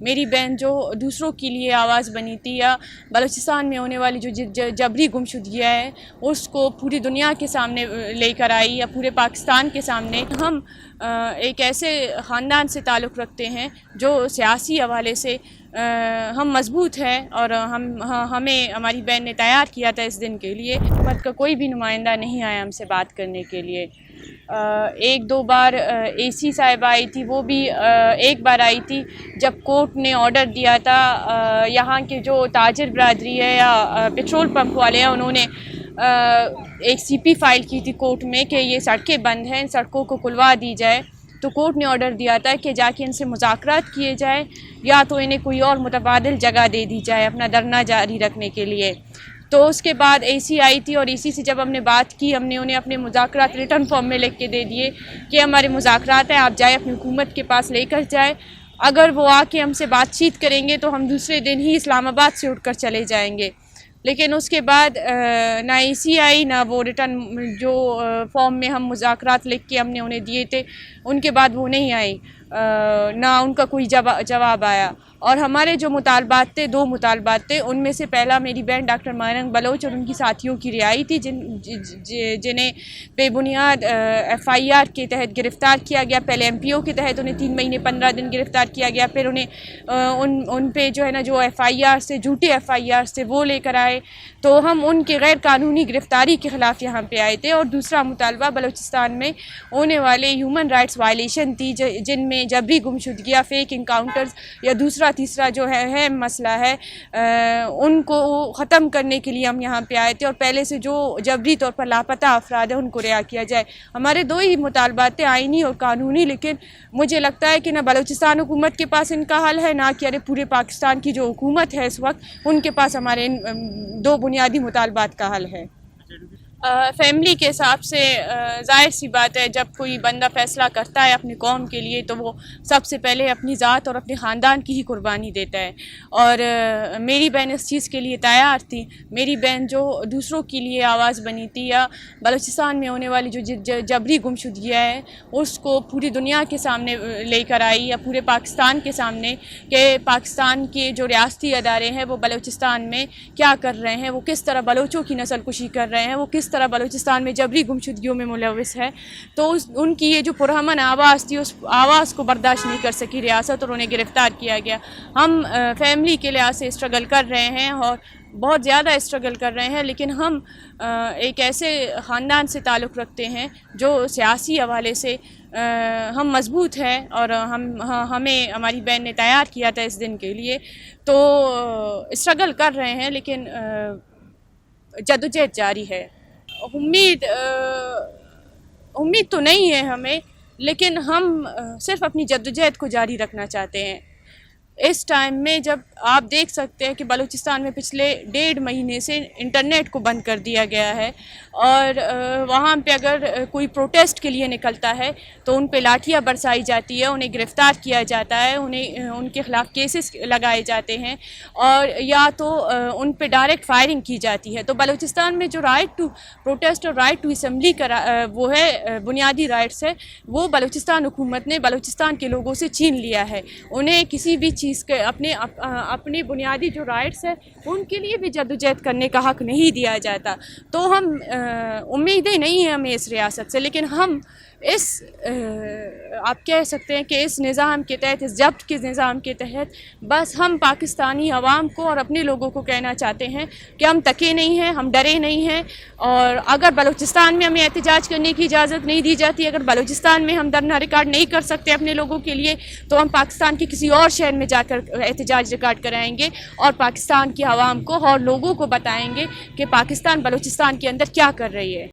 میری بہن جو دوسروں کے لیے آواز بنی تھی، یا بلوچستان میں ہونے والی جو جبری گمشدگیاں ہے اس کو پوری دنیا کے سامنے لے کر آئی، یا پورے پاکستان کے سامنے۔ ہم ایک ایسے خاندان سے تعلق رکھتے ہیں جو سیاسی حوالے سے ہم مضبوط ہیں، اور ہمیں ہماری بہن نے تیار کیا تھا اس دن کے لیے۔ حکومت کا کوئی بھی نمائندہ نہیں آیا ہم سے بات کرنے کے لیے۔ ایک دو بار اے سی صاحبہ آئی تھی، وہ بھی ایک بار آئی تھی جب کورٹ نے آرڈر دیا تھا۔ یہاں کے جو تاجر برادری ہے یا پیٹرول پمپ والے ہیں، انہوں نے ایک سی پی فائل کی تھی کورٹ میں کہ یہ سڑکیں بند ہیں، ان سڑکوں کو کھلوا دی جائے۔ تو کورٹ نے آرڈر دیا تھا کہ جا کے ان سے مذاکرات کیے جائے، یا تو انہیں کوئی اور متبادل جگہ دے دی جائے اپنا دھرنا جاری رکھنے کے لیے۔ تو اس کے بعد اے سی آئی تھی، اور اے سی سے جب ہم نے بات کی، ہم نے انہیں اپنے مذاکرات ریٹرن فارم میں لکھ کے دے دیے کہ ہمارے مذاکرات ہیں، آپ جائیں اپنی حکومت کے پاس لے کر جائیں۔ اگر وہ آ کے ہم سے بات چیت کریں گے تو ہم دوسرے دن ہی اسلام آباد سے اٹھ کر چلے جائیں گے۔ لیکن اس کے بعد نہ اے سی آئی، نہ وہ ریٹرن جو فارم میں ہم مذاکرات لکھ کے ہم نے انہیں دیے تھے، ان کے بعد وہ نہیں آئی، نہ ان کا کوئی جواب آیا۔ اور ہمارے جو مطالبات تھے، دو مطالبات تھے، ان میں سے پہلا میری بہن ڈاکٹر مارنگ بلوچ اور ان کی ساتھیوں کی رہائی تھی، جنہیں بے بنیاد ایف آئی آر کے تحت گرفتار کیا گیا۔ پہلے ایم پی او کے تحت انہیں 3 مہینے 15 دن گرفتار کیا گیا، پھر انہیں ان پہ جو ہے نا جو ایف آئی آر سے جھوٹے ایف آئی آر سے وہ لے کر آئے۔ تو ہم ان کے غیر قانونی گرفتاری کے خلاف یہاں پہ آئے تھے۔ اور دوسرا مطالبہ بلوچستان میں ہونے والے ہیومن رائٹس وائلیشن تھی، جن میں جبری گمشدگیاں، فیک انکاؤنٹرز یا تیسرا جو ہے مسئلہ ہے، ان کو ختم کرنے کے لیے ہم یہاں پہ آئے تھے، اور پہلے سے جو جبری طور پر لاپتہ افراد ہیں ان کو رہا کیا جائے۔ ہمارے دو ہی مطالبات ہیں، آئینی اور قانونی، لیکن مجھے لگتا ہے کہ نہ بلوچستان حکومت کے پاس ان کا حل ہے، نہ کہ پورے پاکستان کی جو حکومت ہے اس وقت ان کے پاس ہمارے دو بنیادی مطالبات کا حل ہے۔ فیملی کے حساب سے ظاہر سی بات ہے، جب کوئی بندہ فیصلہ کرتا ہے اپنی قوم کے لیے تو وہ سب سے پہلے اپنی ذات اور اپنے خاندان کی ہی قربانی دیتا ہے، اور میری بہن اس چیز کے لیے تیار تھی۔ میری بہن جو دوسروں کے لیے آواز بنی تھی، یا بلوچستان میں ہونے والی جو جبری گمشدگیاں ہے اس کو پوری دنیا کے سامنے لے کر آئی، یا پورے پاکستان کے سامنے، کہ پاکستان کے جو ریاستی ادارے ہیں وہ بلوچستان میں کیا کر رہے ہیں، وہ کس طرح بلوچوں کی نسل کشی کر رہے ہیں، وہ کس طرح بلوچستان میں جبری گمشدگیوں میں ملوث ہے۔ تو ان کی یہ جو پرامن آواز تھی، اس آواز کو برداشت نہیں کر سکی ریاست، اور انہیں گرفتار کیا گیا۔ ہم فیملی کے لحاظ سے اسٹرگل کر رہے ہیں، اور بہت زیادہ اسٹرگل کر رہے ہیں، لیکن ہم ایک ایسے خاندان سے تعلق رکھتے ہیں جو سیاسی حوالے سے ہم مضبوط ہیں، اور ہمیں ہماری بہن نے تیار کیا تھا اس دن کے لیے۔ تو اسٹرگل کر رہے ہیں، لیکن جدوجہد جاری ہے۔ امید تو نہیں ہے ہمیں، لیکن ہم صرف اپنی جدوجہد کو جاری رکھنا چاہتے ہیں۔ اس ٹائم میں جب آپ دیکھ سکتے ہیں کہ بلوچستان میں پچھلے 1.5 مہینے سے انٹرنیٹ کو بند کر دیا گیا ہے، اور وہاں پہ اگر کوئی پروٹیسٹ کے لیے نکلتا ہے تو ان پہ لاٹھیاں برسائی جاتی ہے، انہیں گرفتار کیا جاتا ہے، ان کے خلاف کیسز لگائے جاتے ہیں، اور یا تو ان پہ ڈائریکٹ فائرنگ کی جاتی ہے۔ تو بلوچستان میں جو رائٹ ٹو پروٹیسٹ اور رائٹ ٹو اسمبلی کا وہ ہے بنیادی رائٹس ہے، وہ بلوچستان حکومت نے بلوچستان کے لوگوں سے چھین لیا ہے۔ انہیں کسی بھی چیز کے اپنے بنیادی جو رائٹس ہیں ان کے لیے بھی جدوجہد کرنے کا حق نہیں دیا جاتا۔ تو ہم امیدیں نہیں ہیں ہمیں اس ریاست سے، لیکن ہم آپ کہہ سکتے ہیں کہ اس نظام کے تحت، اس ضبط کے نظام کے تحت، بس ہم پاکستانی عوام کو اور اپنے لوگوں کو کہنا چاہتے ہیں کہ ہم تکے نہیں ہیں، ہم ڈرے نہیں ہیں، اور اگر بلوچستان میں ہمیں احتجاج کرنے کی اجازت نہیں دی جاتی، اگر بلوچستان میں ہم دھرنا ریکارڈ نہیں کر سکتے اپنے لوگوں کے لیے، تو ہم پاکستان کے کسی اور شہر میں جا کر احتجاج ریکارڈ کرائیں گے، اور پاکستان کی عوام کو اور لوگوں کو بتائیں گے کہ پاکستان بلوچستان کے اندر کیا کر رہی ہے۔